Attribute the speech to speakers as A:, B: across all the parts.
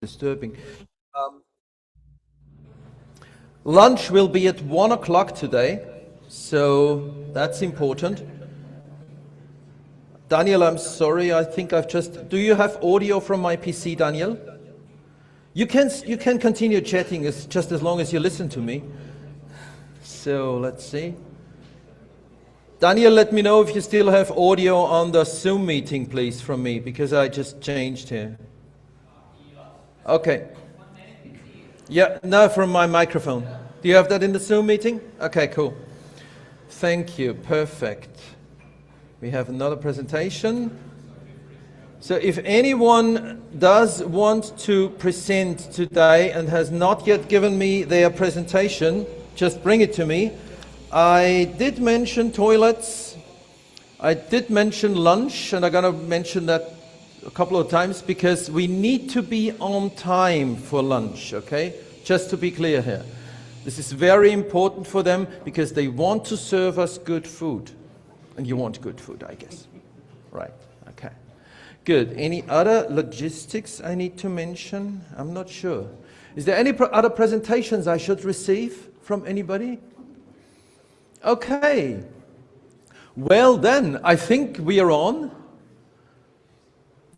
A: disturbing. Lunch will be at 1 o'clock today, so that's important. Daniel, I'm sorry, I think I've just... Do you have audio from my PC, Daniel? You can continue chatting just as long as you listen to me. So let's see. Daniel, let me know if you still have audio on the Zoom meeting, please, from me, because I just changed here. Okay. Yeah, no, from my microphone. Do you have that in the Zoom meeting? Okay, cool. Thank you, perfect. We have another presentation. So if anyone does want to present today and has not yet given me their presentation, just bring it to me. I did mention toilets, I did mention lunch, and I'm going to mention that a couple of times because we need to be on time for lunch, okay? Just to be clear here. This is very important for them because they want to serve us good food. And you want good food, I guess. Right, okay. Good. Any other logistics I need to mention? I'm not sure. Is there any other presentations I should receive from anybody? Okay. Well then, I think we are on.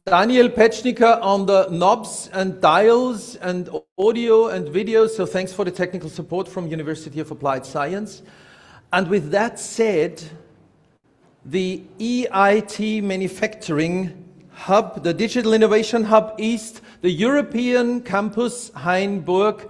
A: Daniel Pechniker on the knobs and dials and audio and video, so thanks for the technical support from University of Applied Science. And with that said, the EIT Manufacturing Hub, the Digital Innovation Hub East, the European Campus Hainburg,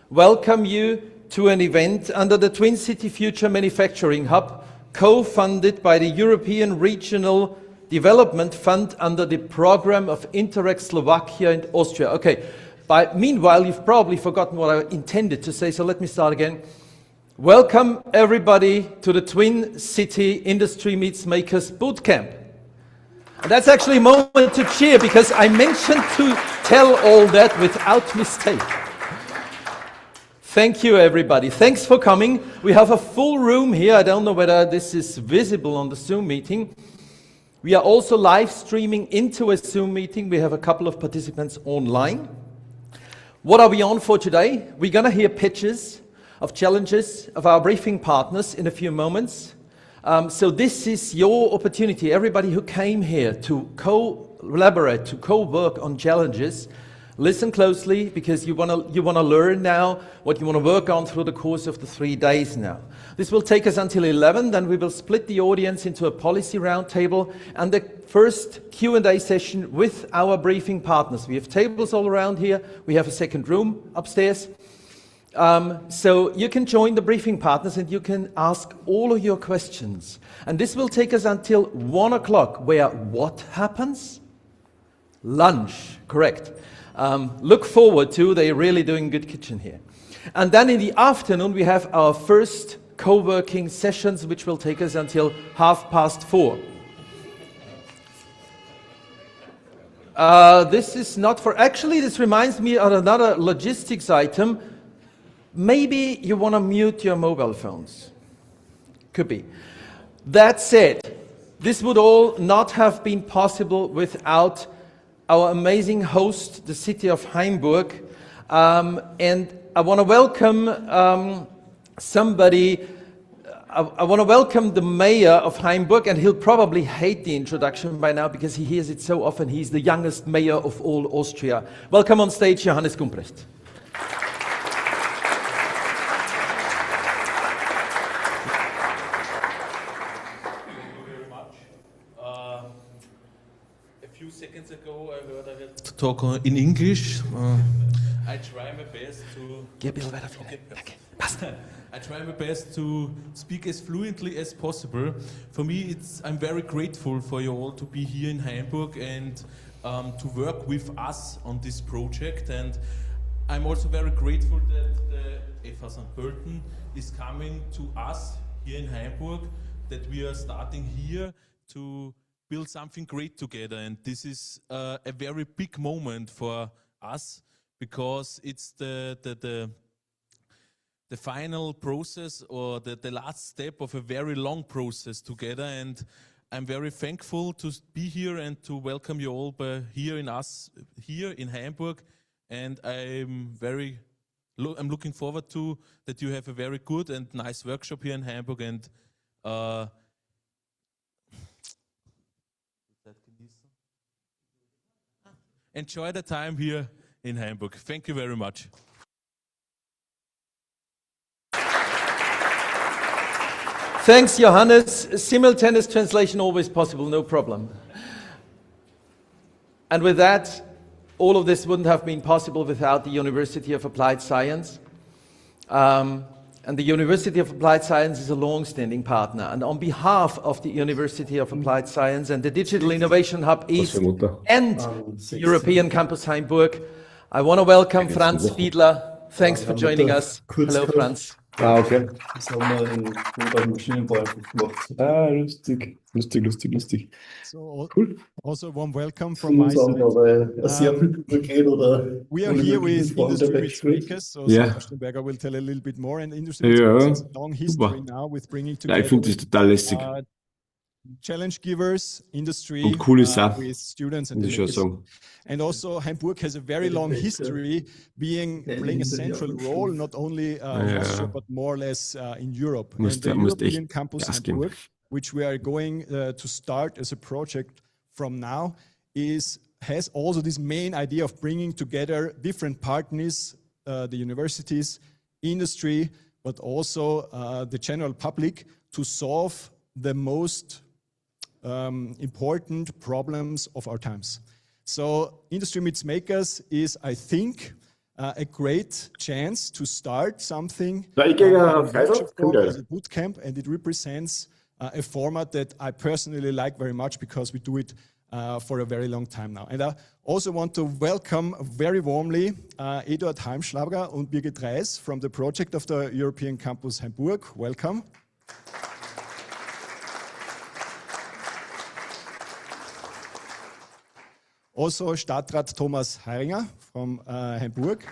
A: welcome you to an event under the Twin City Future Manufacturing Hub, co-funded by the European Regional Development Fund under the program of Interreg Slovakia and Austria. Okay, meanwhile, you've probably forgotten what I intended to say, so let me start again. Welcome everybody to the Twin City Industry Meets Makers Bootcamp. And that's actually a moment to cheer because I mentioned to tell all that without mistake. Thank you everybody, thanks for coming. We have a full room here, I don't know whether this is visible on the Zoom meeting. We are also live streaming into a Zoom meeting. We have a couple of participants online. What are we on for today? We're going to hear pitches of challenges of our briefing partners in a few moments. So this is your opportunity, everybody who came here to collaborate, to co-work on challenges. Listen closely because you want to learn now what you want to work on through the course of the 3 days now. This will take us until 11, then we will split the audience into a policy roundtable and the first Q&A session with our briefing partners. We have tables all around here, we have a second room upstairs. So you can join the briefing partners and you can ask all of your questions. And this will take us until 1 o'clock, where what happens? Lunch, correct. Look forward to, they're really doing good kitchen here. And then in the afternoon we have our first co-working sessions, which will take us until 4:30. This is not for, actually this reminds me of another logistics item. Maybe you want to mute your mobile phones. Could be. That said, this would all not have been possible without our amazing host, the city of Hainburg. And I want to welcome I want to welcome the mayor of Hainburg, and he'll probably hate the introduction by now because he hears it so often. He's the youngest mayor of all Austria. Welcome on stage, Johannes Gumprecht.
B: Seconds ago I heard I had to talk in English. I try my best to... I try my best to speak as fluently as possible. For me, I'm very grateful for you all to be here in Hainburg and to work with us on this project. And I'm also very grateful that the FH Pölten is coming to us here in Hainburg, that we are starting here to build something great together. And this is a very big moment for us because it's the final process or the last step of a very long process together. And I'm very thankful to be here and to welcome you all here in Hainburg and I'm looking forward to that you have a very good and nice workshop here in Hainburg, and enjoy the time here in Hainburg. Thank you very much.
A: Thanks, Johannes. Simultaneous translation always possible, no problem. And with that, all of this wouldn't have been possible without the University of Applied Science. And the University of Applied Science is a long-standing partner. And on behalf of the University of Applied Science and the Digital Innovation Hub East and European Campus Hainburg, I want to welcome Franz Fidler. Thanks for joining us. Hello, Franz.
C: Ah, okay. Das haben wir in beim Maschinenbau einfach gemacht. Ah, lustig. Lustig.
D: So,
C: Cool.
D: also warm welcome from my side. We are here with Industry Meets Makers, so Sebastian Berger will tell a little bit more. And Industry Meets Makers has a long history now with bringing together
C: ich finde das total lästig.
D: Challenge givers, industry,
C: Und cool ist auch,
D: with students and
C: muss ich schon sagen.
D: And also Hainburg has a very long history playing a central role, not only in Austria, but more or less in Europe. And the European Campus Hainburg, which we are going to start as a project from now, has also this main idea of bringing together different partners, the universities, industry, but also the general public to solve the most important problems of our times. So Industry Meets Makers is, I think, a great chance to start something as a bootcamp, and it represents a format that I personally like very much because we do it for a very long time now. And I also want to welcome very warmly Eduard Halmschlager and Birgit Reis from the project of the European Campus Hainburg. Welcome. Also Stadtrat Thomas Heiringer from Hainburg.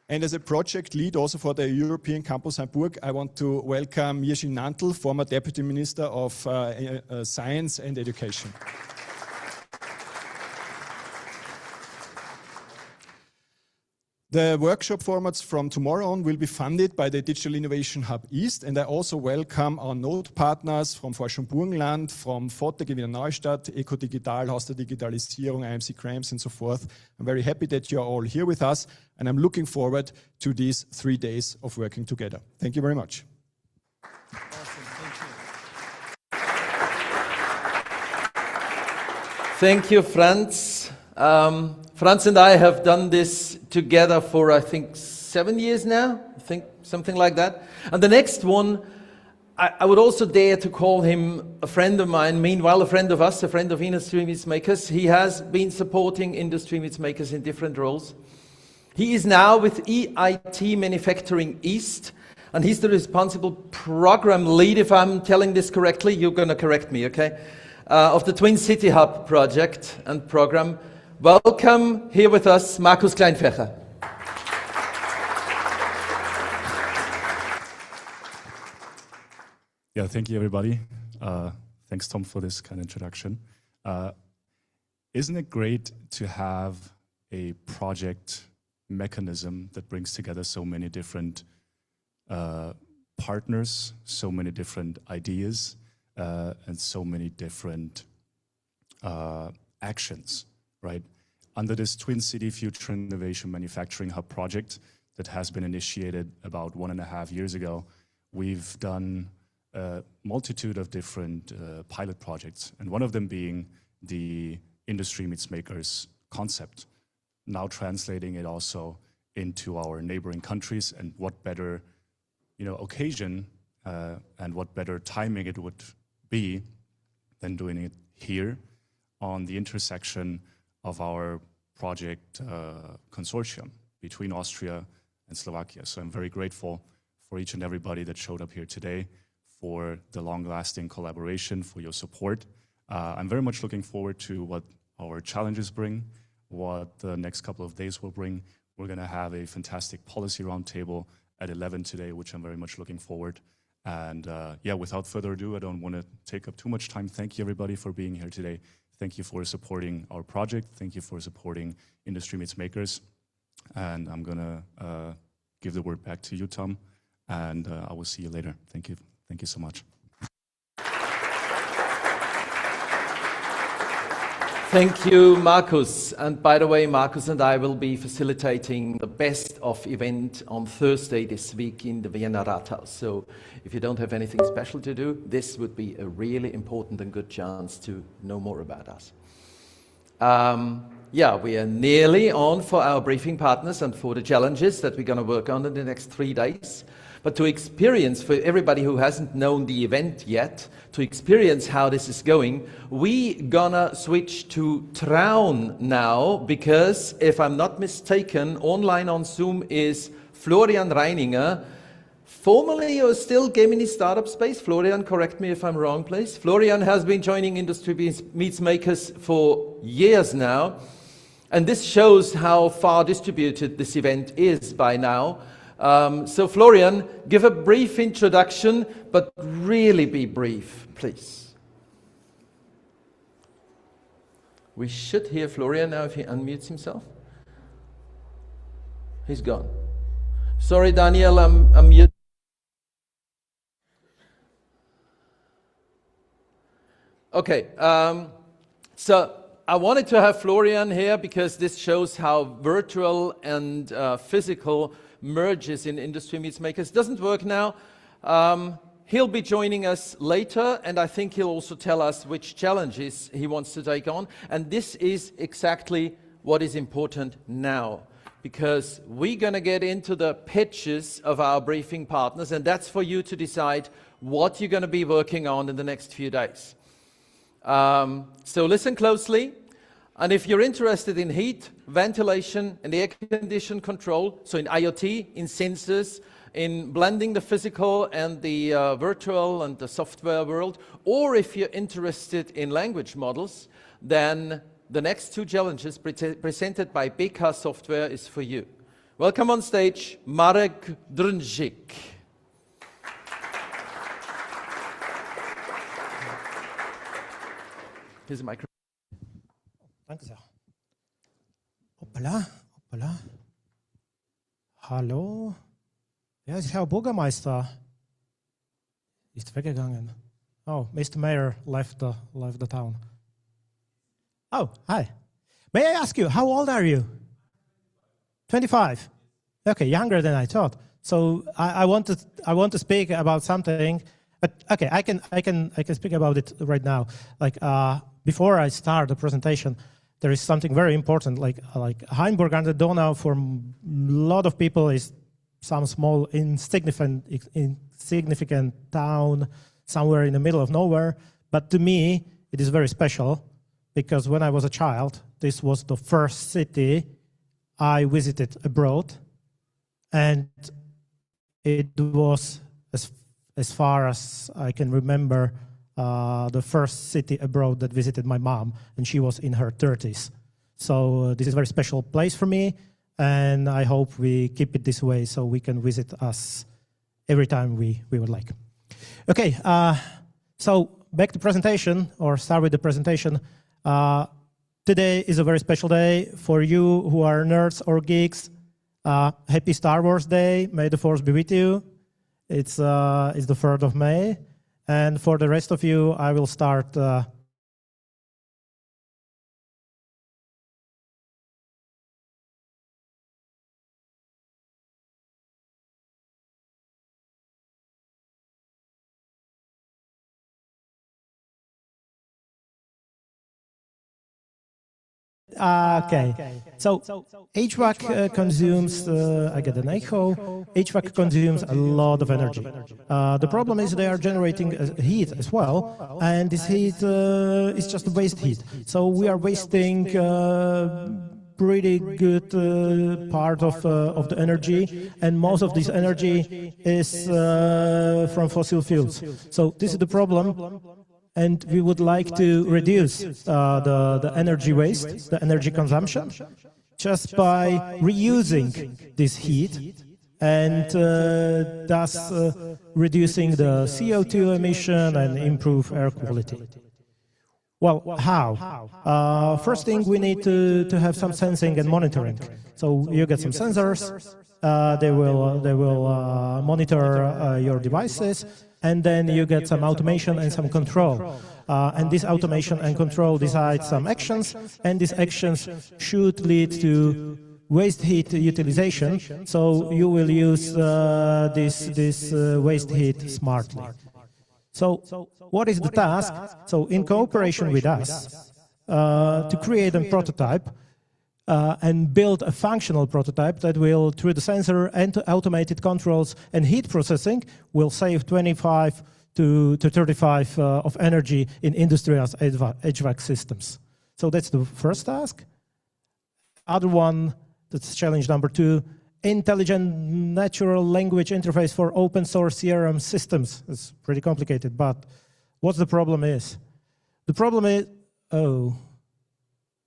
D: And as a project lead also for the European Campus Hainburg, I want to welcome Jiří Nantl, former Deputy Minister of Science and Education. The workshop formats from tomorrow on will be funded by the Digital Innovation Hub East, and I also welcome our node partners from Forschung Burgenland, from FOTEC Wiener Neustadt, Eco Digital, Haus der Digitalisierung, IMC Krems and so forth. I'm very happy that you're all here with us, and I'm looking forward to these 3 days of working together. Thank you very much.
A: Awesome, thank you, Franz. Franz and I have done this together for, I think, 7 years now, something like that. And the next one, I would also dare to call him a friend of mine, meanwhile a friend of us, a friend of Industry Meets Makers. He has been supporting Industry Meets Makers in different roles. He is now with EIT Manufacturing East, and he's the responsible program lead, if I'm telling this correctly, you're going to correct me, okay, of the Twin City Hub project and program. Welcome here with us, Markus Kleinfercher.
E: Yeah, thank you, everybody. Thanks, Tom, for this kind of introduction. Isn't it great to have a project mechanism that brings together so many different partners, so many different ideas, and so many different actions? Right? Under this Twin City Future Innovation Manufacturing Hub project that has been initiated about 1.5 years ago, we've done a multitude of different pilot projects, and one of them being the Industry Meets Makers concept, now translating it also into our neighboring countries, and what better occasion and what better timing it would be than doing it here on the intersection of our project consortium between Austria and Slovakia. So I'm very grateful for each and everybody that showed up here today, for the long-lasting collaboration, for your support. I'm very much looking forward to what our challenges bring, what the next couple of days will bring. We're going to have a fantastic policy roundtable at 11 today, which I'm very much looking forward. And yeah, without further ado, I don't want to take up too much time. Thank you, everybody, for being here today. Thank you for supporting our project. Thank you for supporting Industry Meets Makers. And I'm going to give the word back to you, Thom, and I will see you later. Thank you. Thank you so much.
A: Thank you, Markus. And by the way, Markus and I will be facilitating the best of event on Thursday this week in the Vienna Rathaus. So if you don't have anything special to do, this would be a really important and good chance to know more about us. Yeah, we are nearly on for our briefing partners and for the challenges that we're going to work on in the next 3 days. But to experience, for everybody who hasn't known the event yet, to experience how this is going, we gonna switch to Traun now, because if I'm not mistaken, online on Zoom is Florian Reininger. Formerly, you're still Gemini Startup Space. Florian, correct me if I'm wrong, please. Florian has been joining Industry Meets Makers for years now. And this shows how far distributed this event is by now. So Florian, give a brief introduction, but really be brief, please. We should hear Florian now if he unmutes himself. He's gone. Sorry, Daniel, I'm mute. Okay, so I wanted to have Florian here because this shows how virtual and physical merges in Industry Meets Makers. Doesn't work now. He'll be joining us later, and I think he'll also tell us which challenges he wants to take on. And this is exactly what is important now, because we're going to get into the pitches of our briefing partners, and that's for you to decide what you're going to be working on in the next few days. So listen closely. And if you're interested in heat, ventilation, and air condition control, so in IoT, in sensors, in blending the physical and the virtual and the software world, or if you're interested in language models, then the next 2 challenges presented by BeKa Software is for you. Welcome on stage, Marek Drnzik. Here's a microphone.
F: Danke sehr. Hoppala, hoppala. Hallo? Wer ist Herr Bürgermeister? Ist weggegangen. Oh, Mr. Mayor left the town. Oh, hi. May I ask you, how old are you? 25. Okay, younger than I thought. So I want to speak about something, but okay, I can speak about it right now. Like before I start the presentation, there is something very important, like Hainburg an der Donau for a lot of people is some small insignificant town somewhere in the middle of nowhere. But to me, it is very special because when I was a child, this was the first city I visited abroad, and it was, as far as I can remember, the first city abroad that visited my mom, and she was in her 30s. So this is a very special place for me, and I hope we keep it this way so we can visit us every time we would like. Okay, so back to presentation, or start with the presentation. Today is a very special day for you who are nerds or geeks. Happy Star Wars Day. May the Force be with you. It's the 3rd of May. And for the rest of you, I will start okay. So HVAC consumes, I get an echo, HVAC consumes a lot of energy. The problem is they are generating heat as well, and this heat is just waste heat. So we are wasting pretty good part of the energy, and most of this energy is from fossil fuels. So this is the problem. And we would like to reduce the energy waste, the energy consumption, just by reusing this heat and thus reducing the CO2 emission and improve air quality. Well, how? First thing, we need to have some sensing and monitoring. So you get some sensors, they will monitor your devices, and then you get some automation and some control. And this automation and control decides some actions, and these actions should lead to waste heat utilization, so you will use this waste heat smartly. So what is the task? So in cooperation with us, to create a prototype and build a functional prototype that will, through the sensor and automated controls and heat processing, will save 25 to 35 of energy in industrial HVAC systems. So that's the first task. Other one, that's challenge number 2, intelligent natural language interface for open source CRM systems. It's pretty complicated, but what the problem is? The problem is,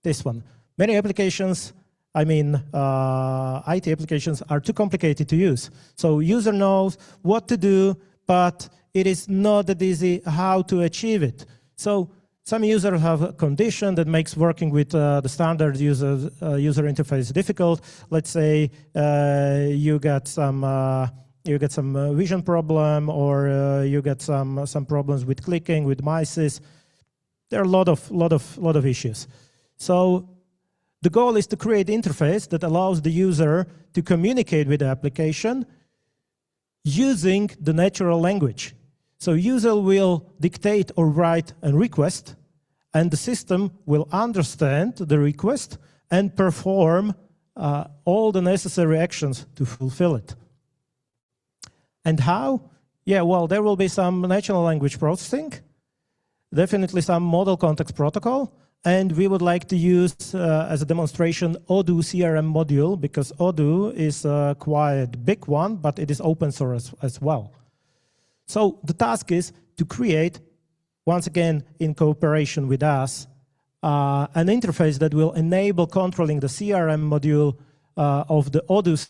F: this one. Many applications, I mean, IT applications are too complicated to use. So user knows what to do, but it is not that easy how to achieve it. So some users have a condition that makes working with the standard user interface difficult. Let's say you get some vision problem, or you get some problems with clicking, with mice. There are a lot of issues. So the goal is to create an interface that allows the user to communicate with the application using the natural language. So user will dictate or write a request, and the system will understand the request and perform all the necessary actions to fulfill it. And how? Yeah, well, there will be some natural language processing, definitely some model context protocol, and we would like to use as a demonstration Odoo CRM module, because Odoo is a quite big one, but it is open source as well. So the task is to create, once again in cooperation with us, an interface that will enable controlling the CRM module of the Odoo.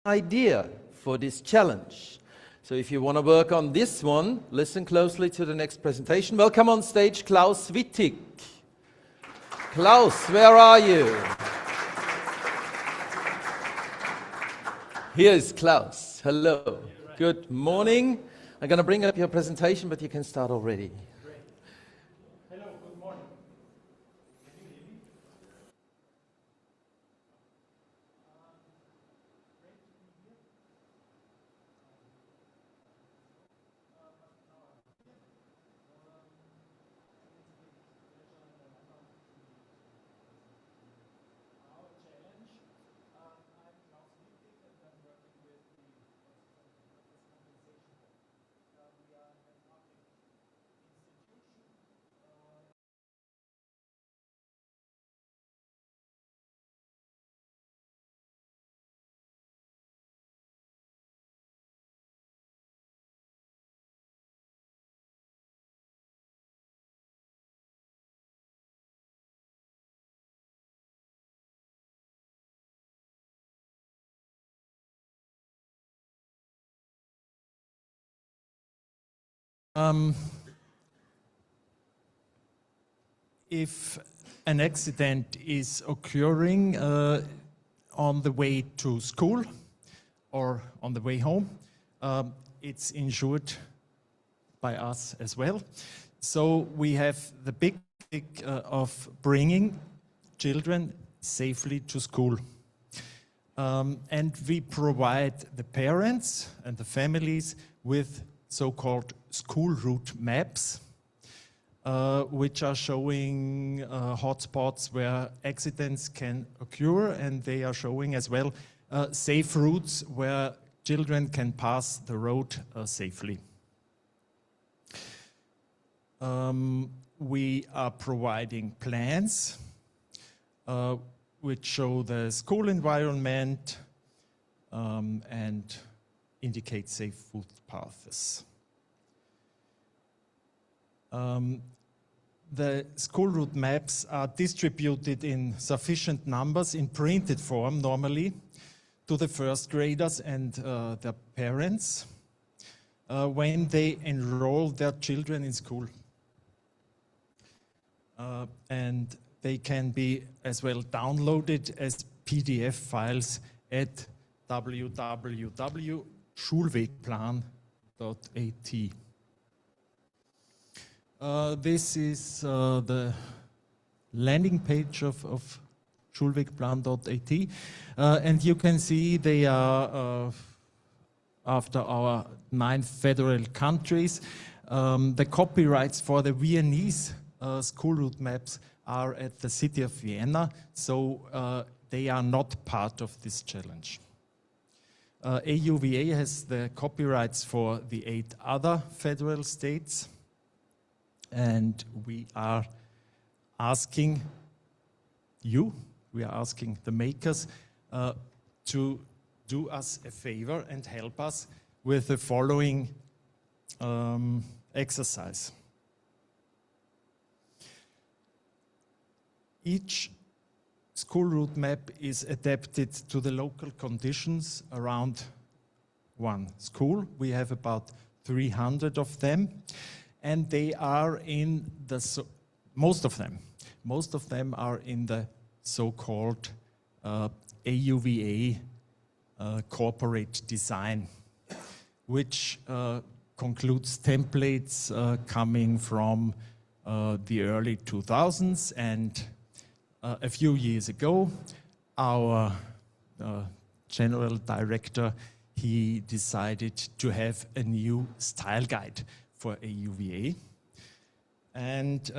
A: Idea for this challenge. So if you want to work on this one, listen closely to the next presentation. Welcome on stage, Klaus Wittig. Klaus, where are you? Here is Klaus. Hello. Good morning. I'm going to bring up your presentation, but you can start already.
F: Hello, good morning.
G: if an accident is occurring on the way to school or on the way home, it's insured by us as well. So we have the big of bringing children safely to school. And we provide the parents and the families with so-called school route maps, which are showing hotspots where accidents can occur, and they are showing as well safe routes where children can pass the road safely. We are providing plans which show the school environment and indicate safe footpaths. The school route maps are distributed in sufficient numbers in printed form normally to the first graders and their parents when they enroll their children in school. And they can be as well downloaded as PDF files at www.schulwegplan.at. This is the landing page of schulwegplan.at, and you can see they are after our 9 federal countries. The copyrights for the Viennese school route maps are at the city of Vienna, so they are not part of this challenge. AUVA has the copyrights for the 8 other federal states, and we are asking the makers to do us a favor and help us with the following exercise. Each school route map is adapted to the local conditions around one school. We have about 300 of them, and they are in the most of them are in the so-called AUVA corporate design, which concludes templates coming from the early 2000s, and a few years ago, our general director, he decided to have a new style guide for AUVA. And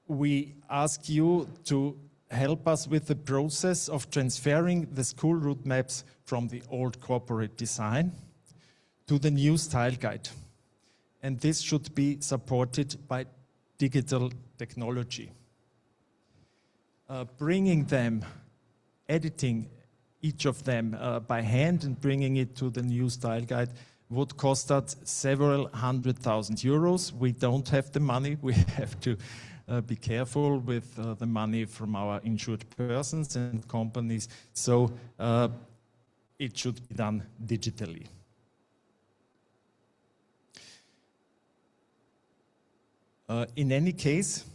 G: we ask you to help us with the process of transferring the school route maps from the old corporate design to the new style guide. And this should be supported by digital technology. Bringing them, editing each of them by hand and bringing it to the new style guide would cost us several €100,000. We don't have the money. We have to be careful with the money from our insured persons and companies. So it should be done digitally. In any case,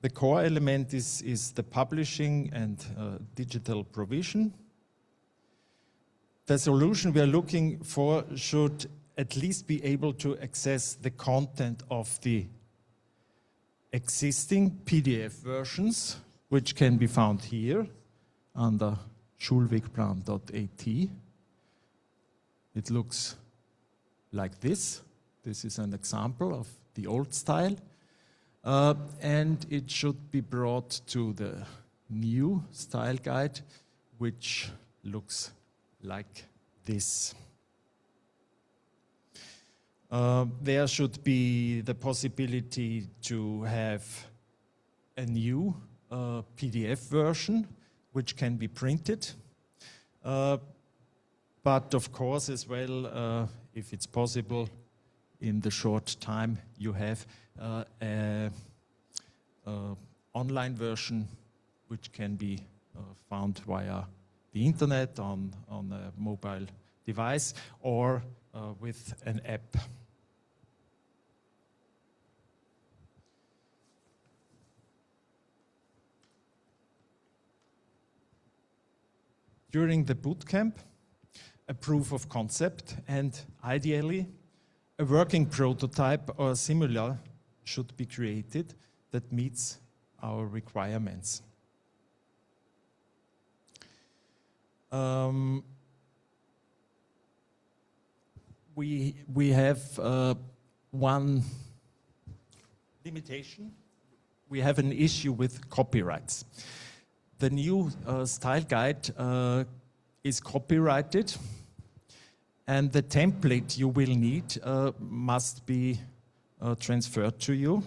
G: the core element is the publishing and digital provision. The solution we are looking for should at least be able to access the content of the existing PDF versions, which can be found here under schulwegplan.at. It looks like this. This is an example of the old style. And it should be brought to the new style guide, which looks like this. There should be the possibility to have a new PDF version, which can be printed. But of course, as well, if it's possible, in the short time you have an online version which can be found via the internet on a mobile device or with an app. during the bootcamp, a proof of concept, and ideally, a working prototype or similar should be created that meets our requirements. We have one limitation. We have an issue with copyrights. The new style guide is copyrighted, and the template you will need must be transferred to you.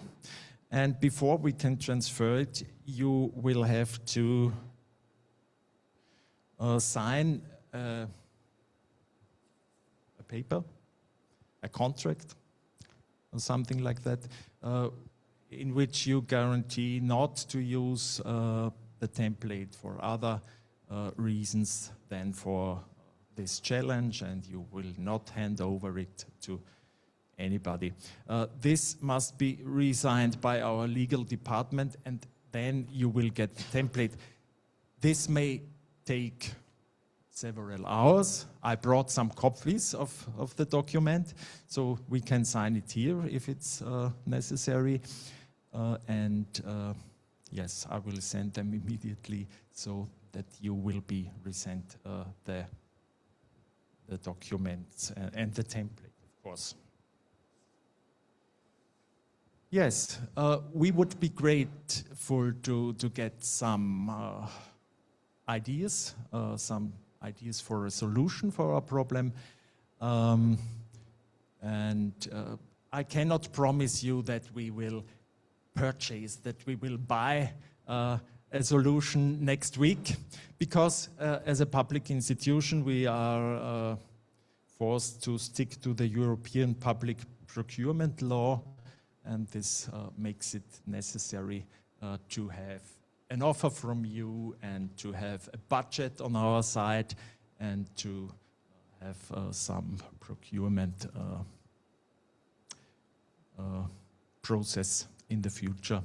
G: And before we can transfer it, you will have to sign a paper, a contract, or something like that, in which you guarantee not to use the template for other reasons than for this challenge, and you will not hand over it to anybody. This must be re-signed by our legal department, and then you will get the template. This may take several hours. I brought some copies of the document, so we can sign it here if it's necessary. Yes, I will send them immediately so that you will be resent the documents and the template, of course. Yes, we would be grateful to get some ideas for a solution for our problem. I cannot promise you that we will purchase, that we will buy a solution next week, because as a public institution we are forced to stick to the European public procurement law, and this makes it necessary to have an offer from you and to have a budget on our side and to have some procurement process in the future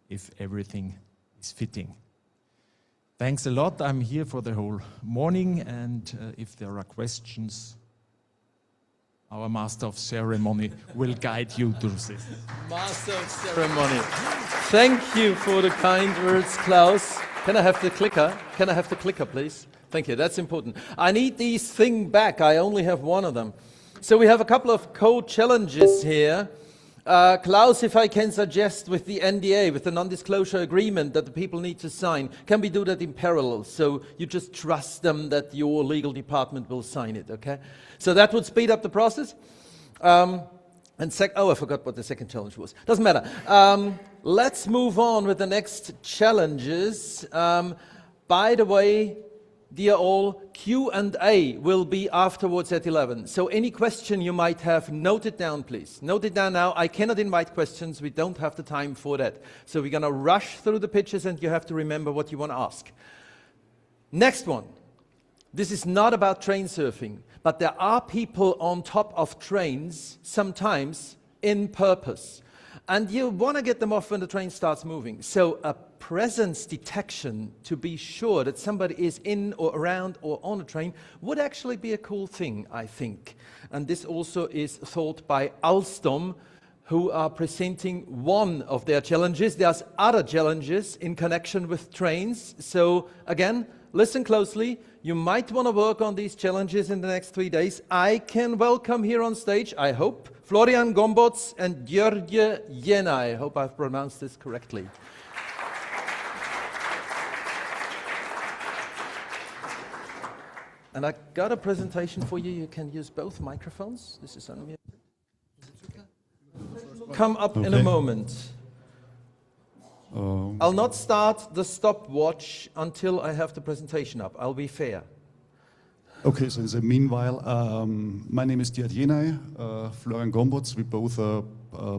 G: if everything is fitting. Thanks a lot. I'm here for the whole morning, and if there are questions, our Master of Ceremony will guide you through this.
A: Master of Ceremony. Thank you for the kind words, Klaus. Can I have the clicker? Can I have the clicker, please? Thank you, that's important. I need these things back. I only have one of them. So we have a couple of code-challenges here. Klaus, if I can suggest with the NDA, with the non-disclosure agreement that the people need to sign, can we do that in parallel? So you just trust them that your legal department will sign it, okay? So that would speed up the process. Oh, I forgot what the second challenge was. Doesn't matter. Let's move on with the next challenges. By the way, dear all, Q&A will be afterwards at 11. So any question you might have, note it down, please. Note it down now. I cannot invite questions. We don't have the time for that. So we're going to rush through the pitches, and you have to remember what you want to ask. Next one. This is not about train surfing, but there are people on top of trains, sometimes in purpose. And you want to get them off when the train starts moving. So a presence detection to be sure that somebody is in or around or on a train would actually be a cool thing, I think. And this also is thought by Alstom, who are presenting one of their challenges. There's other challenges in connection with trains. So again, listen closely. You might want to work on these challenges in the next 3 days. I can welcome here on stage, I hope, Florian Gombots and György Jena. I hope I've pronounced this correctly. And I got a presentation for you. You can use both microphones. This is unmuted. Come up in a moment. I'll not start the stopwatch until I have the presentation up. I'll be fair.
E: Okay, so in the meanwhile, my name is György Jena, Florian Gombots. We both are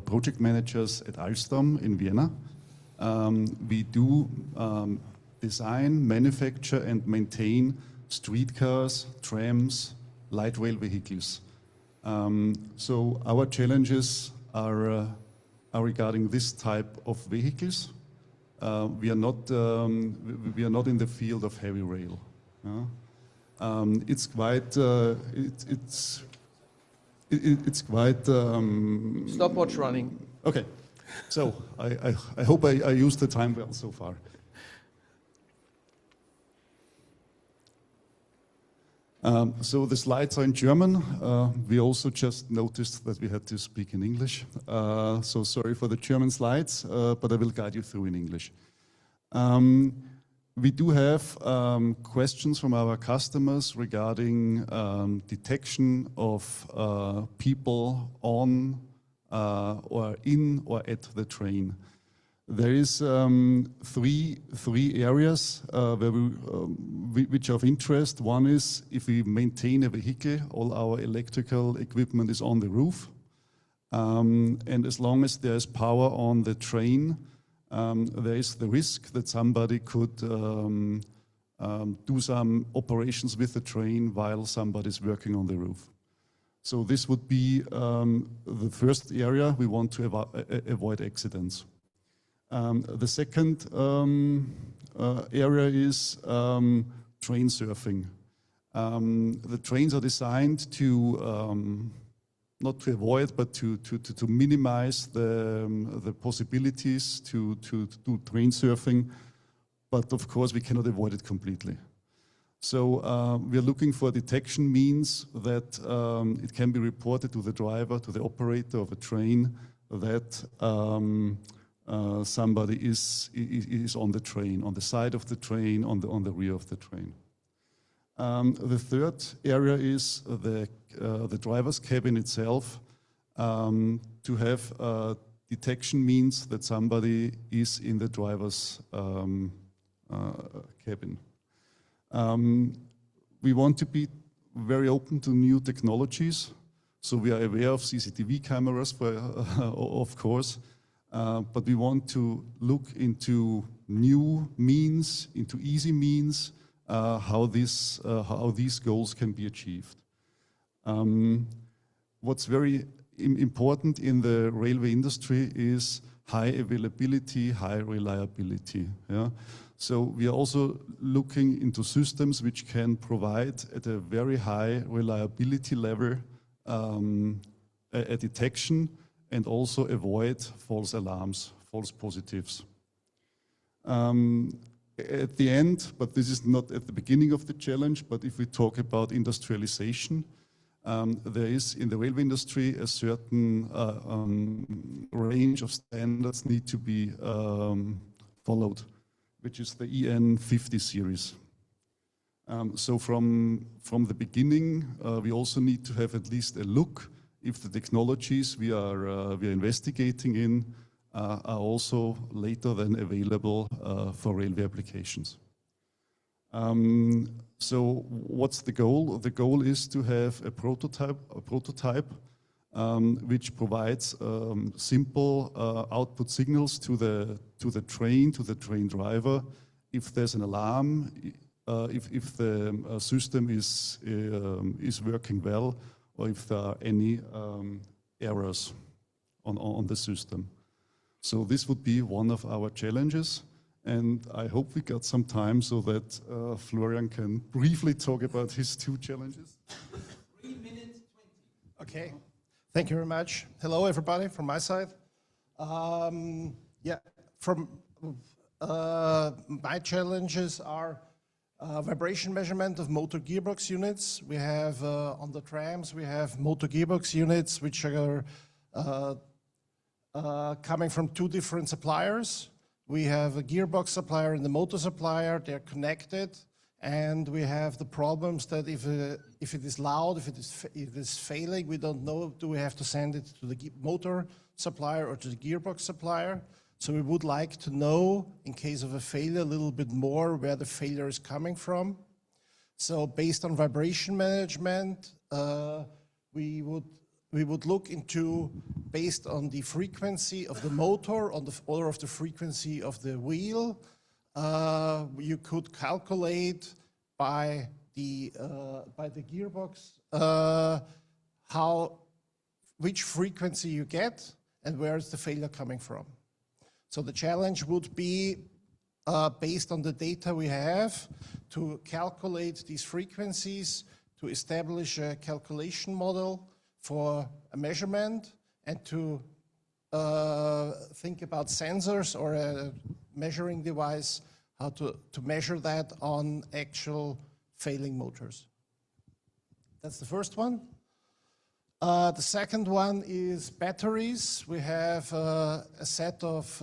E: project managers at Alstom in Vienna. We do design, manufacture and maintain streetcars, trams, light rail vehicles. So our challenges are regarding this type of vehicles. We are not in the field of heavy rail.
H: It's quite. It's quite.
A: Stopwatch running.
H: Okay, so I hope I used the time well so far. So the slides are in German. We also just noticed that we had to speak in English. So sorry for the German slides, but I will guide you through in English. We do have questions from our customers regarding detection of people on or in or at the train. There is three areas which are of interest. One is if we maintain a vehicle, all our electrical equipment is on the roof. And as long as there is power on the train, there is the risk that somebody could do some operations with the train while somebody is working on the roof. So this would be the first area we want to avoid accidents. The second area is train surfing. The trains are designed to not to avoid, but to minimize the possibilities to do train surfing. But of course, we cannot avoid it completely. So we are looking for detection means that it can be reported to the driver, to the operator of a train, that somebody is on the train, on the side of the train, on the rear of the train. The third area is the driver's cabin itself. To have detection means that somebody is in the driver's cabin. We want to be very open to new technologies. So we are aware of CCTV cameras, of course. But we want to look into new means, into easy means, how these goals can be achieved. What's very important in the railway industry is high availability, high reliability. Yeah? So we are also looking into systems which can provide at a very high reliability level a detection and also avoid false alarms, false positives. At the end, but this is not at the beginning of the challenge, but if we talk about industrialization, there is in the railway industry a certain range of standards need to be followed, which is the EN50 series. So from the beginning, we also need to have at least a look if the technologies we are investigating in are also later then available for railway applications. So what's the goal? The goal is to have a prototype which provides simple output signals to the train driver if there's an alarm, if the system is working well, or if there are any errors on the system. So this would be one of our challenges, and I hope we got some time so that Florian can briefly talk about his two challenges.
I: 3 minutes 20. Okay, thank you very much. Hello everybody from my side. My challenges are vibration measurement of motor gearbox units. We have on the trams, we have motor gearbox units which are coming from two different suppliers. We have a gearbox supplier and the motor supplier. They're connected, and we have the problems that if it is loud, if it is failing, we don't know, do we have to send it to the motor supplier or to the gearbox supplier? So we would like to know, in case of a failure, a little bit more where the failure is coming from. So based on vibration management, we would look into, based on the frequency of the motor, or of the frequency of the wheel, you could calculate by the gearbox which frequency you get and where is the failure coming from. So the challenge would be based on the data we have, to calculate these frequencies, to establish a calculation model for a measurement, and to think about sensors or a measuring device, how to measure that on actual failing motors. That's the first one. The second one is batteries. We have a set of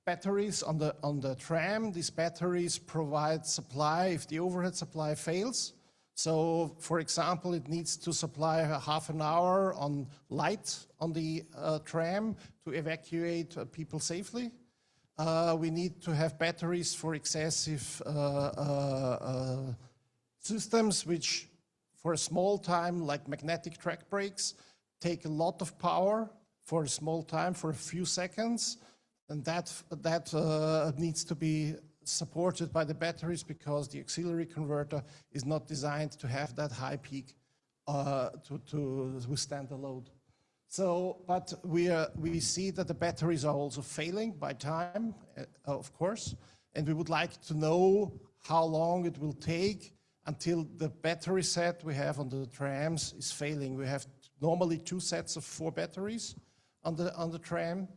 I: batteries on the tram. These batteries provide supply if the overhead supply fails. So, for example, it needs to supply a half an hour on light on the tram to evacuate people safely. We need to have batteries for excessive systems which, for a small time, like magnetic track brakes, take a lot of power for a small time, for a few seconds, and that needs to be supported by the batteries because the auxiliary converter is not designed to have that high peak to withstand the load. So, but we see that the batteries are also failing by time, of course, and we would like to know how long it will take until the battery set we have on the trams is failing. We have normally 2 sets of 4 batteries on the tram,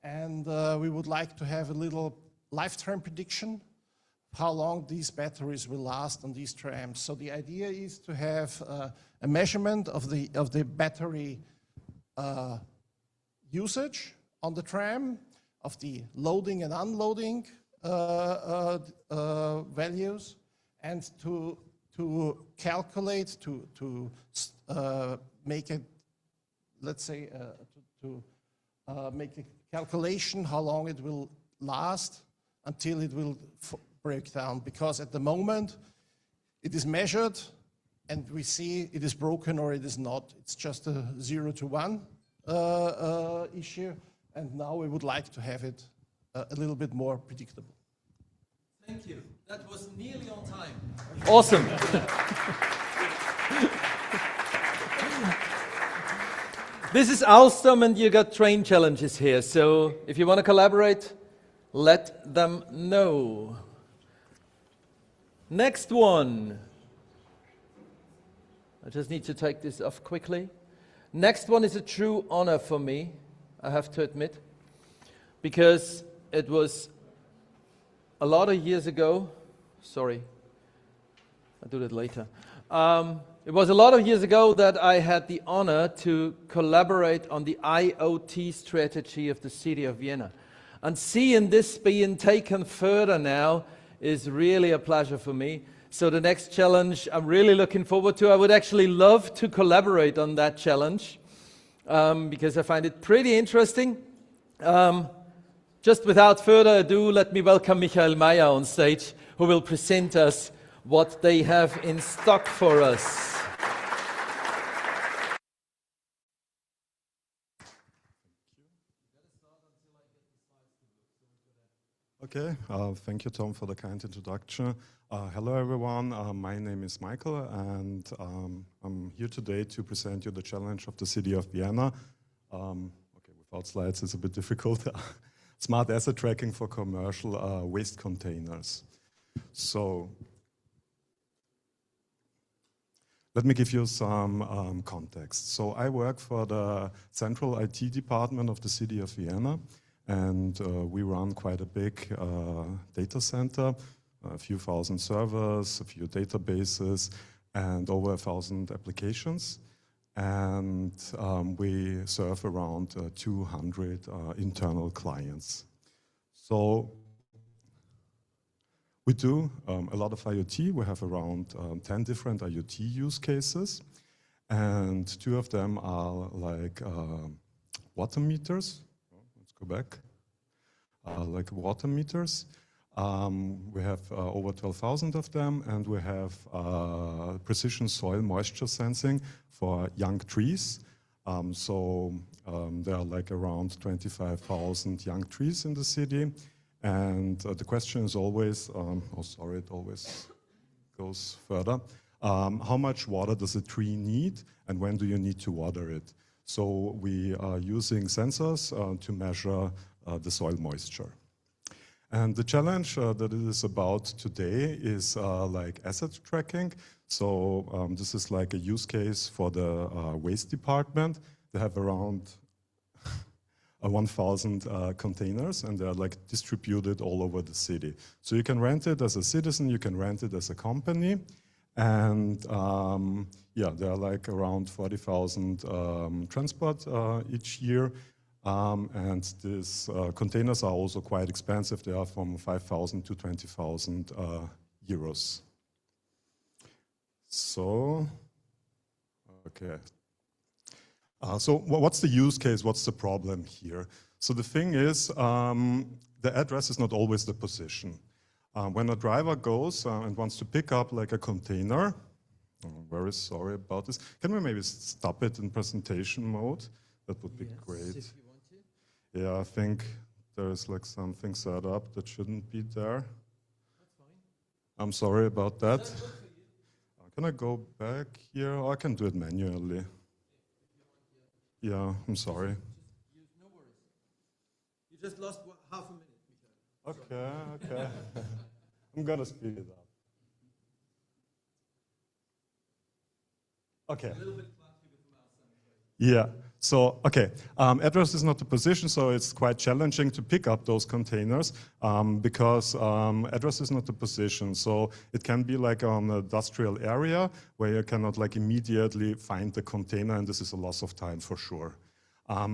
I: and we would like to have a little lifetime prediction, how long these batteries will last on these trams. So the idea is to have a measurement of the battery usage on the tram, of the loading and unloading values, and to calculate, to make it, let's say, to make a calculation how long it will last until it will break down. Because at the moment it is measured and we see it is broken or it is not. It's just a 0 to 1 issue, and now we would like to have it a little bit more predictable.
A: Thank you. That was nearly on time. Awesome. This is Alstom, and you got train challenges here. So if you want to collaborate, let them know. Next one. I just need to take this off quickly. Next one is a true honor for me, I have to admit, because it was a lot of years ago. Sorry, I'll do that later. It was a lot of years ago that I had the honor to collaborate on the IoT strategy of the city of Vienna. And seeing this being taken further now is really a pleasure for me. So the next challenge I'm really looking forward to. I would actually love to collaborate on that challenge because I find it pretty interesting. Just without further ado, let me welcome Michael Meyer on stage, who will present us what they have in stock for us.
J: Okay, thank you, Tom, for the kind introduction. Hello, everyone. My name is Michael, and I'm here today to present you the challenge of the city of Vienna. Okay, without slides, it's a bit difficult. Smart asset tracking for commercial waste containers. So, let me give you some context. So, I work for the central IT department of the city of Vienna. And we run quite a big data center, a few thousand servers, a few databases, and over 1,000 applications. And we serve around 200 internal clients. So we do a lot of IoT. We have around 10 different IoT use cases. And 2 of them are like water meters. Back, like water meters. We have over 12,000 of them, and we have precision soil moisture sensing for young trees. There are like around 25,000 young trees in the city. And the question is always, oh sorry, it always goes further. How much water does a tree need, and when do you need to water it? So we are using sensors to measure the soil moisture. And the challenge that it is about today is like asset tracking. So this is like a use case for the waste department. They have around 1,000 containers, and they're like distributed all over the city. So you can rent it as a citizen, you can rent it as a company, and yeah, there are like around 40,000 transport each year, and these containers are also quite expensive. They are from 5,000 to 20,000 euros. So, okay. So what's the use case? What's the problem here? So the thing is, the address is not always the position. When a driver goes and wants to pick up like a container, I'm very sorry about this. Can we maybe stop it in presentation mode? That would be great. If you want to. Yeah, I think there's like something set up that shouldn't be there. That's fine. I'm sorry about that. Can I go back here? Or I can do it manually. Yeah, I'm sorry.
A: No worries. You just lost half a minute, Michael.
J: Okay. I'm gonna speed it up. Okay. A little bit clunky with the mouse. Yeah. So, okay, address is not the position, so it's quite challenging to pick up those containers because address is not the position. So it can be like an industrial area where you cannot like immediately find the container, and this is a loss of time for sure.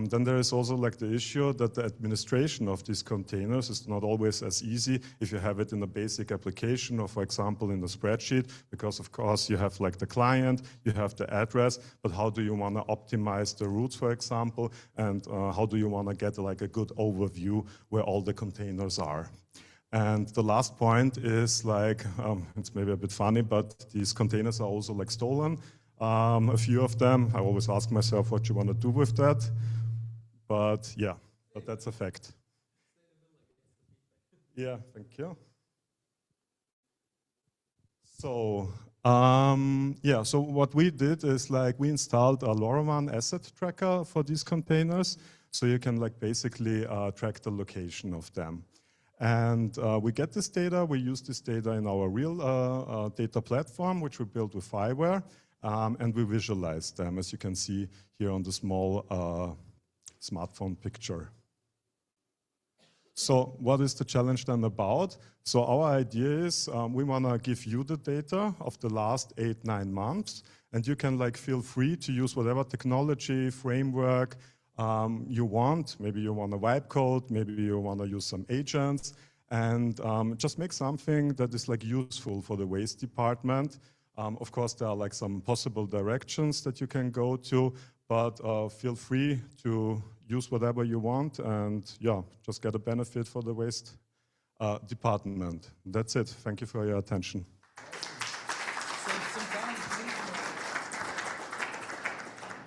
J: Then there is also like the issue that the administration of these containers is not always as easy if you have it in a basic application or, for example, in a spreadsheet, because of course you have like the client, you have the address, but how do you want to optimize the routes, for example, and how do you want to get like a good overview where all the containers are? And the last point is like, it's maybe a bit funny, but these containers are also like stolen. A few of them. I always ask myself what you want to do with that. But yeah, but that's a fact. Yeah, thank you. So, yeah, so what we did is like we installed a LoRaWAN asset tracker for these containers. So you can like basically track the location of them. And we get this data, we use this data in our real data platform, which we built with fireware. And we visualize them, as you can see here on the small smartphone picture. So what is the challenge then about? So our idea is we want to give you the data of the last 8-9 months, and you can like feel free to use whatever technology, framework you want. Maybe you want to wipe code, maybe you want to use some agents, and just make something that is like useful for the waste department. Of course, there are like some possible directions that you can go to, but feel free to use whatever you want and yeah, just get a benefit for the waste department. That's it. Thank you for your attention.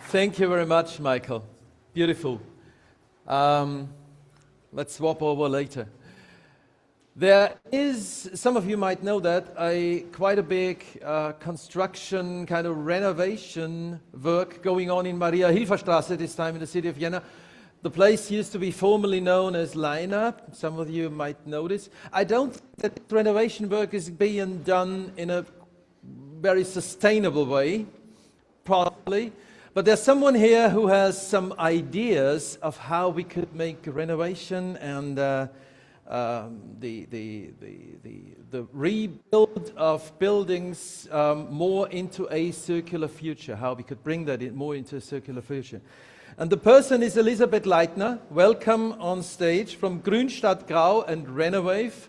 A: Thank you very much, Michael. Beautiful. Let's swap over later. There is, some of you might know that, quite a big construction, kind of renovation work going on in Maria-Hilfer-Straße this time in the city of Vienna. The place used to be formerly known as Leina. Some of you might know this. I don't think that renovation work is being done in a very sustainable way, probably. But there's someone here who has some ideas of how we could make renovation and the rebuild of buildings more into a circular future, how we could bring that more into a circular future. And the person is Elisabeth Leitner. Welcome on stage from Grünstadt Grau and Renovave.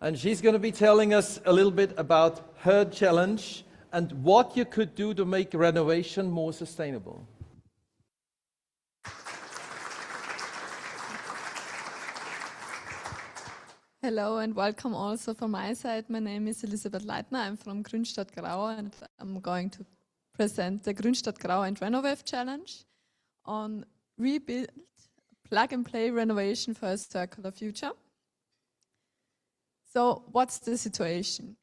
A: And she's going to be telling us a little bit about her challenge and what you could do to make renovation more sustainable.
K: Hello and welcome also from my side. My name is Elisabeth Leitner. I'm from Grünstadt Grau and I'm going to present the Grünstadt Grau and Renovave Challenge on rebuild, plug-and-play renovation for a circular future. So what's the situation?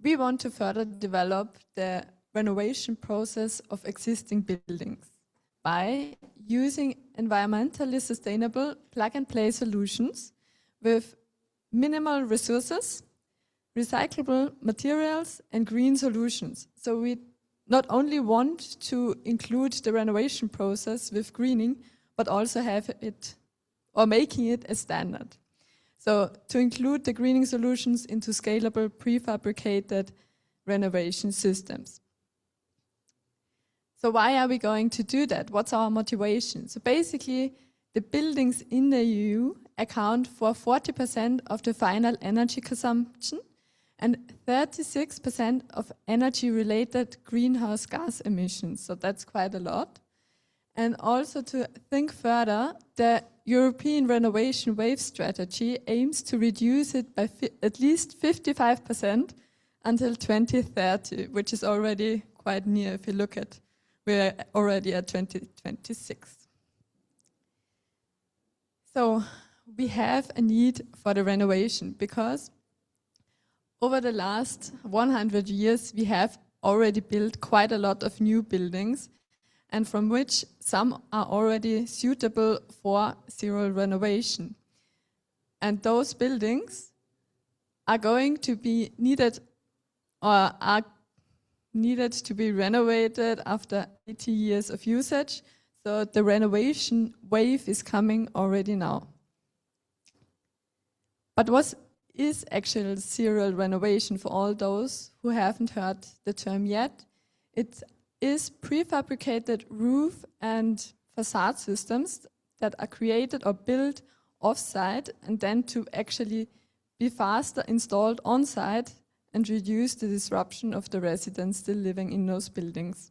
K: We want to further develop the renovation process of existing buildings by using environmentally sustainable plug-and-play solutions with minimal resources, recyclable materials, and green solutions. So we not only want to include the renovation process with greening, but also have it or making it a standard. So to include the greening solutions into scalable prefabricated renovation systems. So why are we going to do that? What's our motivation? So basically, the buildings in the EU account for 40% of the final energy consumption and 36% of energy-related greenhouse gas emissions. So that's quite a lot. And also to think further, the European Renovation Wave Strategy aims to reduce it by at least 55% until 2030, which is already quite near if you look at, we're already at 2026. So we have a need for the renovation because over the last 100 years, we have already built quite a lot of new buildings, and from which some are already suitable for serial renovation. And those buildings are going to be needed or are needed to be renovated after 80 years of usage. So the renovation wave is coming already now. But what is actual serial renovation for all those who haven't heard the term yet? It is prefabricated roof and facade systems that are created or built off-site and then to actually be faster installed on-site and reduce the disruption of the residents still living in those buildings.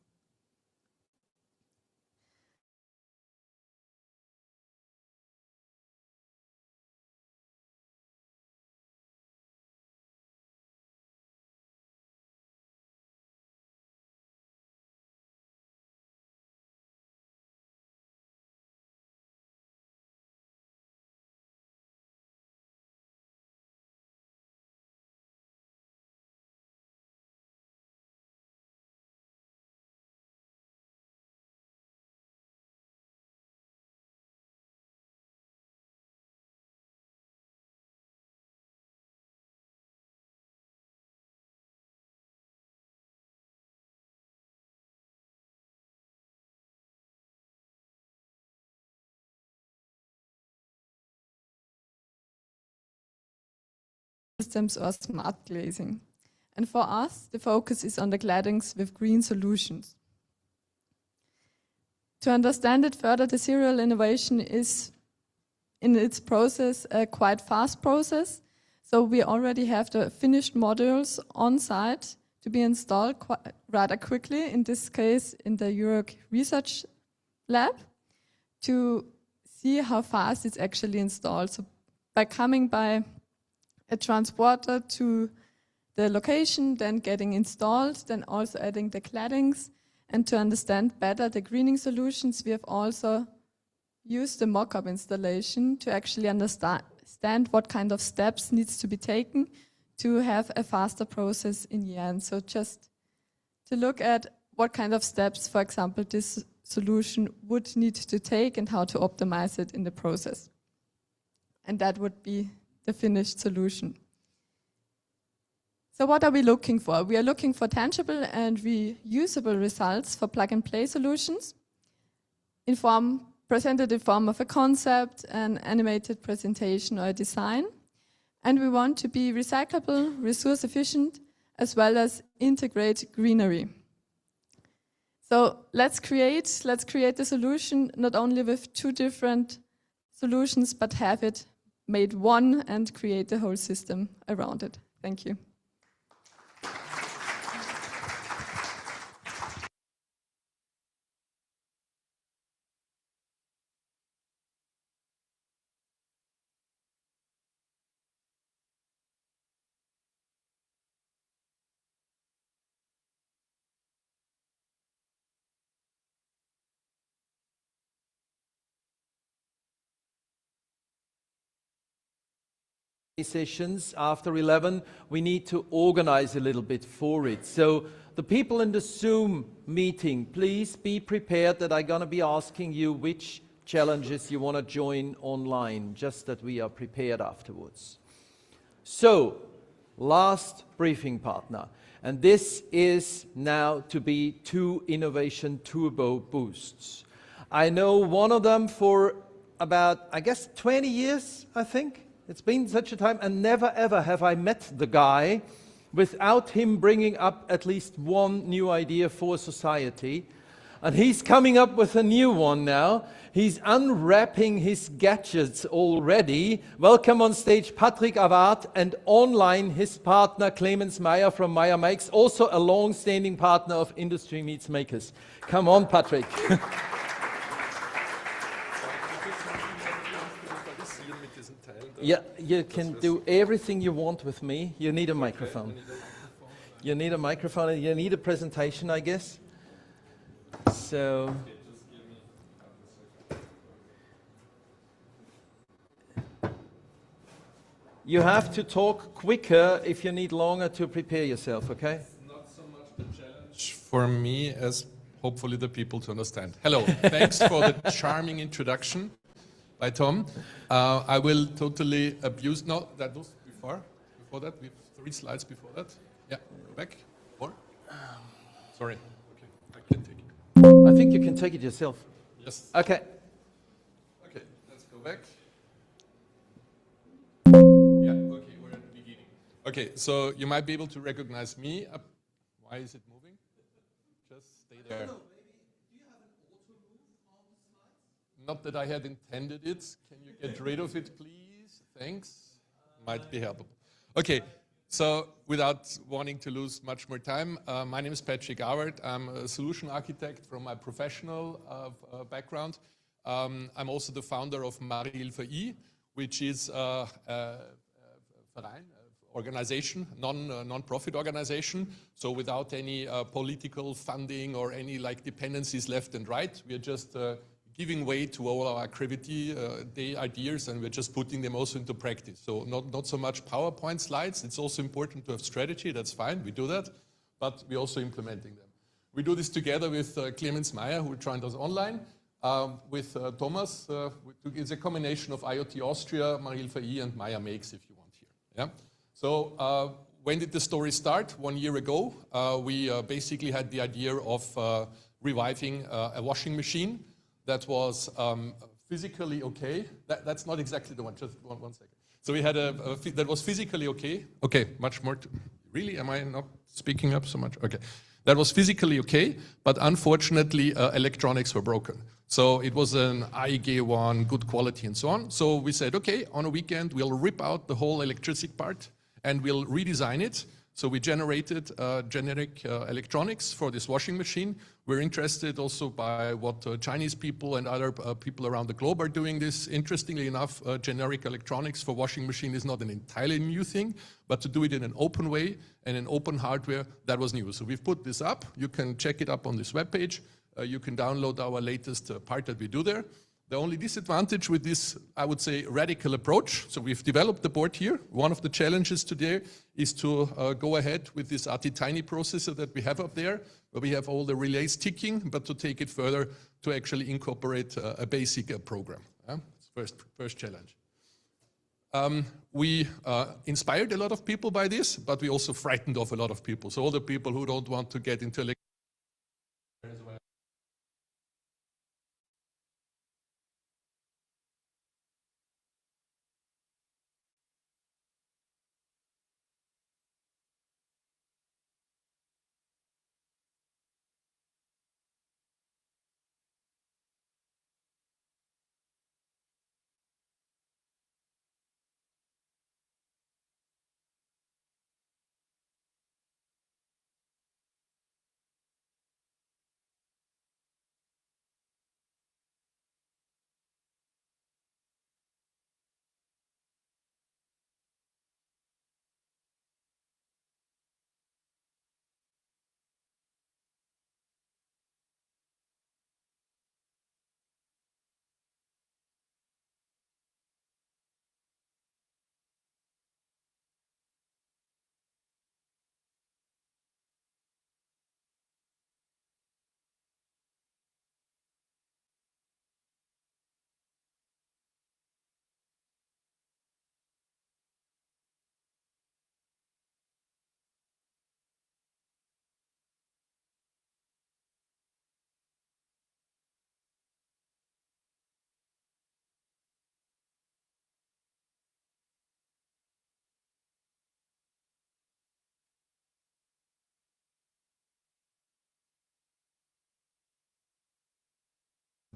K: Systems or smart glazing. And for us, the focus is on the claddings with green solutions. To understand it further, the serial innovation is in its process a quite fast process. So we already have the finished modules on site to be installed rather quickly, in this case in the Interreg Research Lab, to see how fast it's actually installed. So by coming by a transporter to the location, then getting installed, then also adding the claddings. And to understand better the greening solutions, we have also used the mock-up installation to actually understand what kind of steps needs to be taken to have a faster process in the end. So just to look at what kind of steps, for example, this solution would need to take and how to optimize it in the process. And that would be the finished solution. So what are we looking for? We are looking for tangible and reusable results for plug-and-play solutions presented in form of a concept, an animated presentation or a design. And we want to be recyclable, resource efficient, as well as integrate greenery. So let's create a solution not only with two different solutions, but have it made one and create the whole system around it. Thank you.
A: Sessions after 11, we need to organize a little bit for it. So the people in the Zoom meeting, please be prepared that I'm going to be asking you which challenges you want to join online, just that we are prepared afterwards. So, last briefing partner. And this is now to be 2 innovation turbo boosts. I know one of them for about, I guess, 20 years, I think. It's been such a time, and never ever have I met the guy without him bringing up at least one new idea for society. And he's coming up with a new one now. He's unwrapping his gadgets already. Welcome on stage Patrick Awad, and online his partner Clemens Meyer from Meyer Makes, also a long-standing partner of Industry Meets Makers. Come on, Patrick. Yeah, you can do everything you want with me. You need a microphone. You need a microphone and you need a presentation, I guess. So, you have to talk quicker if you need longer to prepare yourself, okay?
L: It's not so much the challenge for me as hopefully the people to understand. Hello, thanks for the charming introduction by Thom. I will totally abuse, no, that was before that, we have 3 slides before that. Yeah, go back, more. Sorry, okay, I can take it.
A: I think you can take it yourself.
L: Yes.
A: Okay.
L: Okay, let's go back. Yeah, okay, we're at the beginning. Okay, so you might be able to recognize me. Why is it moving? Just stay there. Not that I had intended it. Can you get rid of it, please? Thanks. Might be helpful. Okay, so without wanting to lose much more time, my name is Patrick Awad. I'm a solution architect from my professional background. I'm also the founder of Marihilfe I, which is a Verein, organization, non-profit organization. So without any political funding or any like dependencies left and right, we are just giving way to all our activity day ideas, and we're just putting them also into practice. So not so much PowerPoint slides. It's also important to have strategy. That's fine. We do that, but we're also implementing them. We do this together with Clemens Meyer, who joined us online, with Thomas. It's a combination of IoT Austria, Marihilfe I, and Meyer Makes, if you want here. Yeah. So when did the story start? 1 year ago, we basically had the idea of reviving a washing machine that was physically okay. That's not exactly the one, just one second. So we had that was physically okay. Okay, much more. Really, am I not speaking up so much? Okay. That was physically okay, but unfortunately electronics were broken. So it was an AEG one, good quality and so on. So we said, okay, on a weekend we'll rip out the whole electricity part and we'll redesign it. So we generated generic electronics for this washing machine. We're interested also by what Chinese people and other people around the globe are doing this. Interestingly enough, generic electronics for washing machine is not an entirely new thing, but to do it in an open way and in open hardware, that was new. So we've put this up. You can check it up on this webpage. You can download our latest part that we do there. The only disadvantage with this, I would say, radical approach, so we've developed the board here. One of the challenges today is to go ahead with this ATtiny processor that we have up there, where we have all the relays ticking, but to take it further to actually incorporate a basic program. First challenge. We inspired a lot of people by this, but we also frightened off a lot of people. So all the people who don't want to get into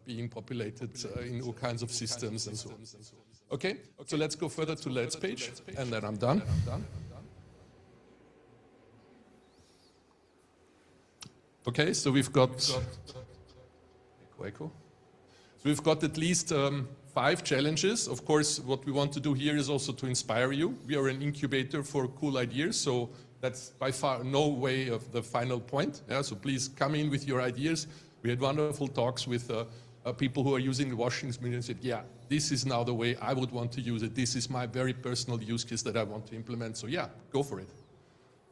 L: being populated in all kinds of systems and so on. Okay, so let's go further to Let's page, and then I'm done. Okay, so we've got So we've got at least 5 challenges. Of course, what we want to do here is also to inspire you. We are an incubator for cool ideas, so that's by far no way of the final point. Yeah, so please come in with your ideas. We had wonderful talks with people who are using the washing machine and said, yeah, this is now the way I would want to use it. This is my very personal use case that I want to implement. So yeah, go for it.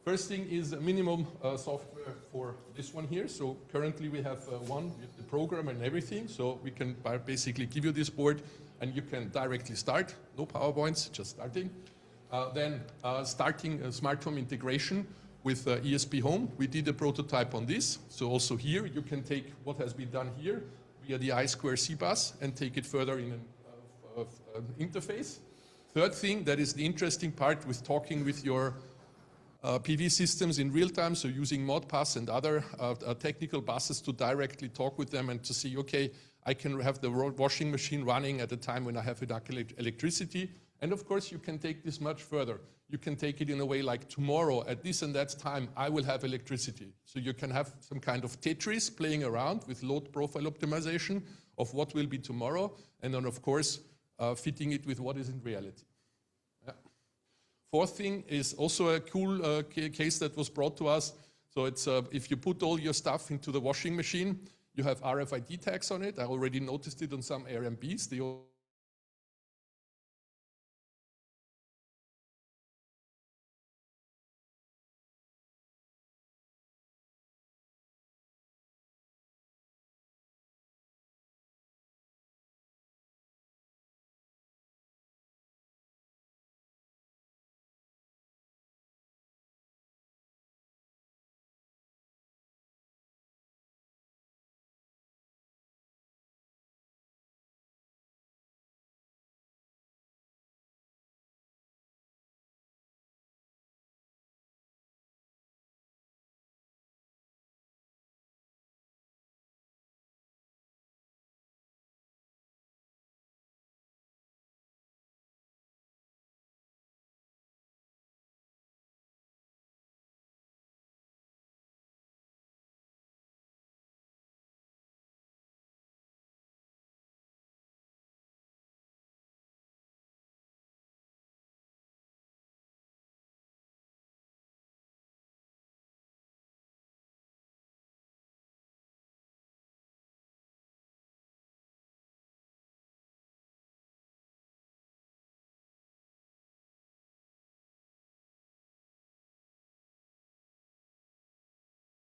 L: First thing is a minimum software for this one here. So currently we have one with the program and everything. So we can basically give you this board and you can directly start. No PowerPoints, just starting. Then starting a smart home integration with ESP Home. We did a prototype on this. So also here you can take what has been done here via the I2C bus and take it further in an interface. Third thing, that is the interesting part with talking with your PV systems in real time, so using Modpass and other technical buses to directly talk with them and to see, okay, I can have the washing machine running at a time when I have enough electricity. And of course, you can take this much further. You can take it in a way like tomorrow at this and that time, I will have electricity. So you can have some kind of Tetris playing around with load profile optimization of what will be tomorrow. And then of course, fitting it with what is in reality. Fourth thing is also a cool case that was brought to us. So it's if you put all your stuff into the washing machine, you have RFID tags on it. I already noticed it on some RMBs.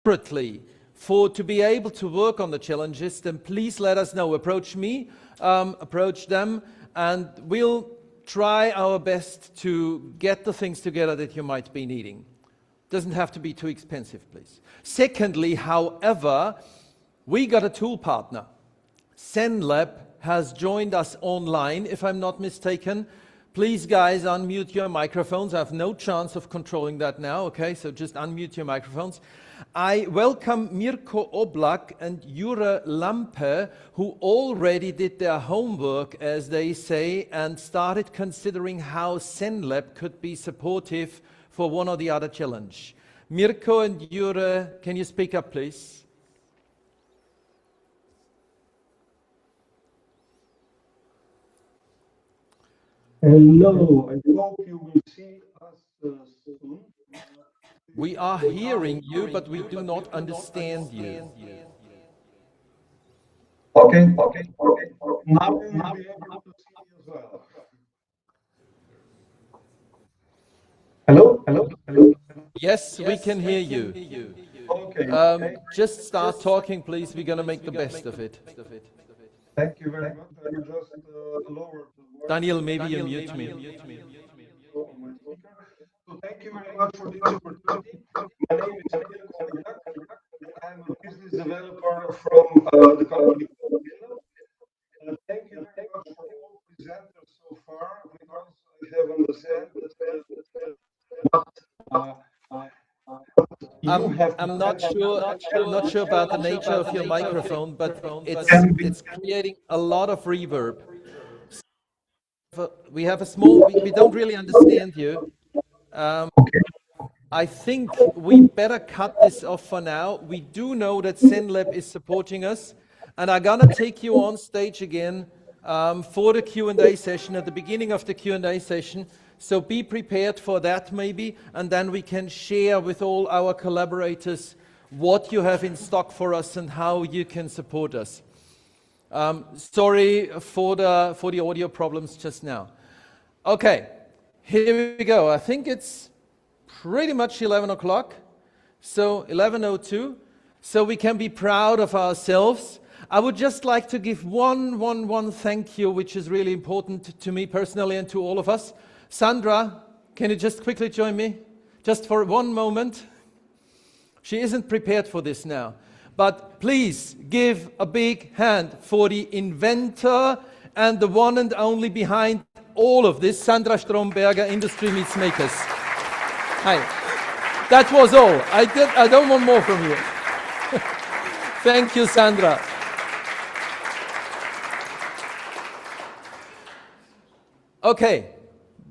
A: Separately, to be able to work on the challenges, then please let us know. Approach me, approach them, and we'll try our best to get the things together that you might be needing. Doesn't have to be too expensive, please. Secondly, however, we got a tool partner. ZenLab has joined us online, if I'm not mistaken. Please, guys, unmute your microphones. I have no chance of controlling that now, okay? So just unmute your microphones. I welcome Mirko Oblak and Jure Lampe, who already did their homework, as they say, and started considering how ZenLab could be supportive for one or the other challenge. Mirko and Jure, can you speak up, please?
C: Hello, I hope you will see us soon.
A: We are hearing you, but we do not understand you.
C: Okay. Now you will be able to see me as well. Hello?
A: Yes, we can hear you.
C: Okay.
A: Just start talking, please. We're going to make the best of it.
C: Thank you very much. I will just lower the voice.
A: Daniel, maybe you mute me.
C: So thank you very much for this opportunity. My name is Mirko Oblak, and I'm a business developer from the company BeKa. Thank you very much for all presenters so far, because I have understood that
A: I'm not sure about the nature of your microphone, but it's creating a lot of reverb. We have a small, we don't really understand you. I think we better cut this off for now. We do know that ZenLab is supporting us, and I'm gonna take you on stage again for the Q&A session, at the beginning of the Q&A session. So be prepared for that maybe, and then we can share with all our collaborators what you have in stock for us and how you can support us. Sorry for the audio problems just now. Okay, here we go. I think it's pretty much 11 o'clock, so 11:02, so we can be proud of ourselves. I would just like to give one thank you, which is really important to me personally and to all of us. Sandra, can you just quickly join me? Just for one moment. She isn't prepared for this now. But please give a big hand for the inventor and the one and only behind all of this, Sandra Stromberger, Industry Meets Makers. Hi. That was all. I don't want more from you. Thank you, Sandra. Okay.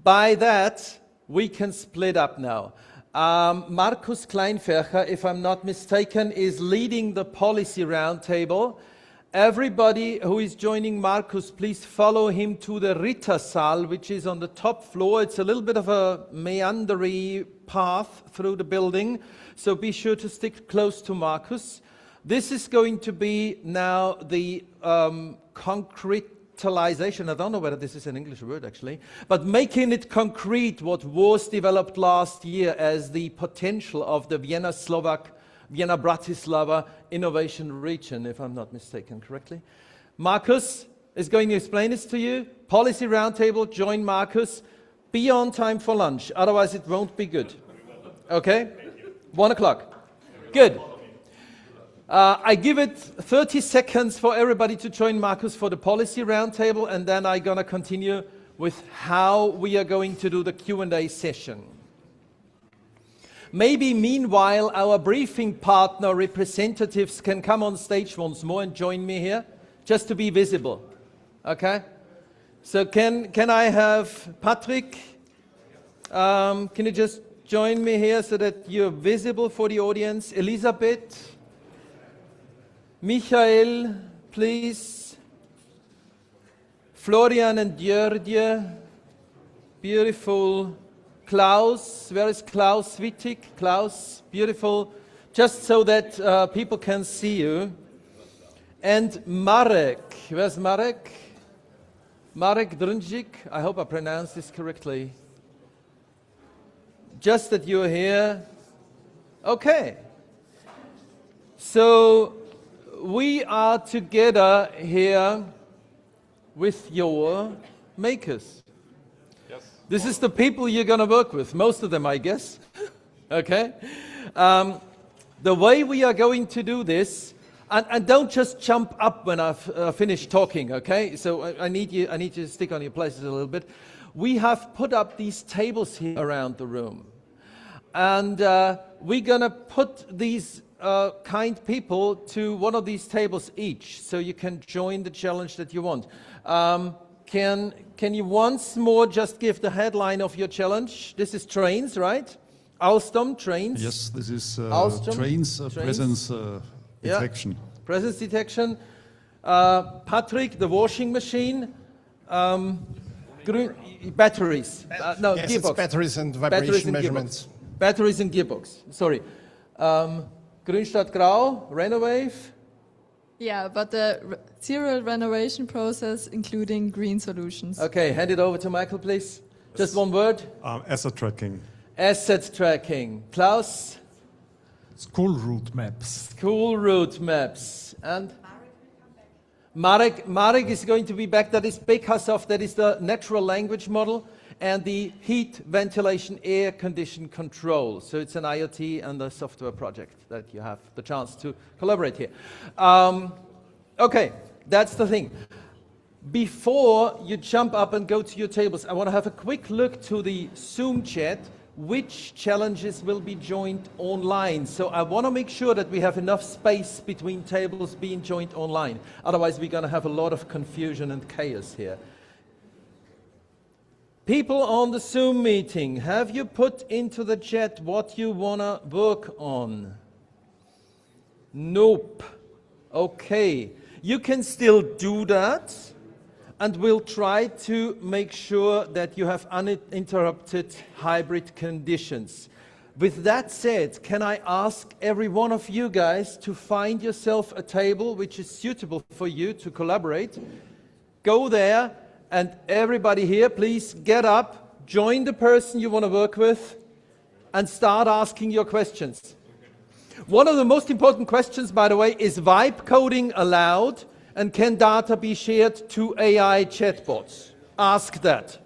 A: By that, we can split up now. Markus Kleinfercher, if I'm not mistaken, is leading the policy roundtable. Everybody who is joining Markus, please follow him to the Rittersaal, which is on the top floor. It's a little bit of a meandery path through the building, so be sure to stick close to Markus. This is going to be now the concretization, I don't know whether this is an English word actually, but making it concrete what was developed last year as the potential of the Vienna-Bratislava innovation region, if I'm not mistaken correctly. Markus is going to explain this to you. Policy roundtable, join Markus. Be on time for lunch, otherwise it won't be good. Okay? 1 o'clock. Good. I give it 30 seconds for everybody to join Markus for the policy roundtable, and then I'm going to continue with how we are going to do the Q&A session. Maybe meanwhile our briefing partner representatives can come on stage once more and join me here, just to be visible. Okay? So can I have Patrick? Can you just join me here so that you're visible for the audience? Elisabeth? Michael, please. Florian and Jörgje. Beautiful. Klaus, where is Klaus Wittig? Klaus, beautiful. Just so that people can see you. And Marek, where's Marek? Marek Drunjik, I hope I pronounced this correctly. Just that you're here. Okay. So we are together here with your makers. Yes. This is the people you're going to work with, most of them, I guess. Okay? The way we are going to do this, and don't just jump up when I've finished talking, okay? So I need you to stick on your places a little bit. We have put up these tables here around the room. And we're going to put these kind people to one of these tables each, so you can join the challenge that you want. Can you once more just give the headline of your challenge? This is trains, right? Alstom, trains?
H: Yes, this is
A: Alstom,
H: trains, presence detection.
A: Yeah. Presence detection. Patrick, the washing machine. Batteries. No,
I: yes,
A: gearbox.
I: it's batteries and vibration measurements.
A: Gearbox. Batteries and gearbox, sorry. Grünstadt Grau, Renovate.
K: Yeah, but the serial renovation process, including green solutions.
A: Okay, hand it over to Michael, please. Just one word.
J: Asset tracking.
A: Asset tracking. Klaus?
G: School route maps.
A: School route maps. And? Marek is going to be back. That is BeKa soft. That is the natural language model and the heat, ventilation, air condition control. So it's an IoT and a software project that you have the chance to collaborate here. Okay, that's the thing. Before you jump up and go to your tables, I want to have a quick look to the Zoom chat. which challenges will be joined online. So I want to make sure that we have enough space between tables being joined online. Otherwise, we're going to have a lot of confusion and chaos here. People on the Zoom meeting, have you put into the chat what you want to work on? Nope. Okay. You can still do that, and we'll try to make sure that you have uninterrupted hybrid conditions. With that said, can I ask every one of you guys to find yourself a table which is suitable for you to collaborate? Go there, and everybody here, please get up, join the person you want to work with, and start asking your questions. One of the most important questions, by the way, is vibe coding allowed, and can data be shared to AI chatbots? Ask that.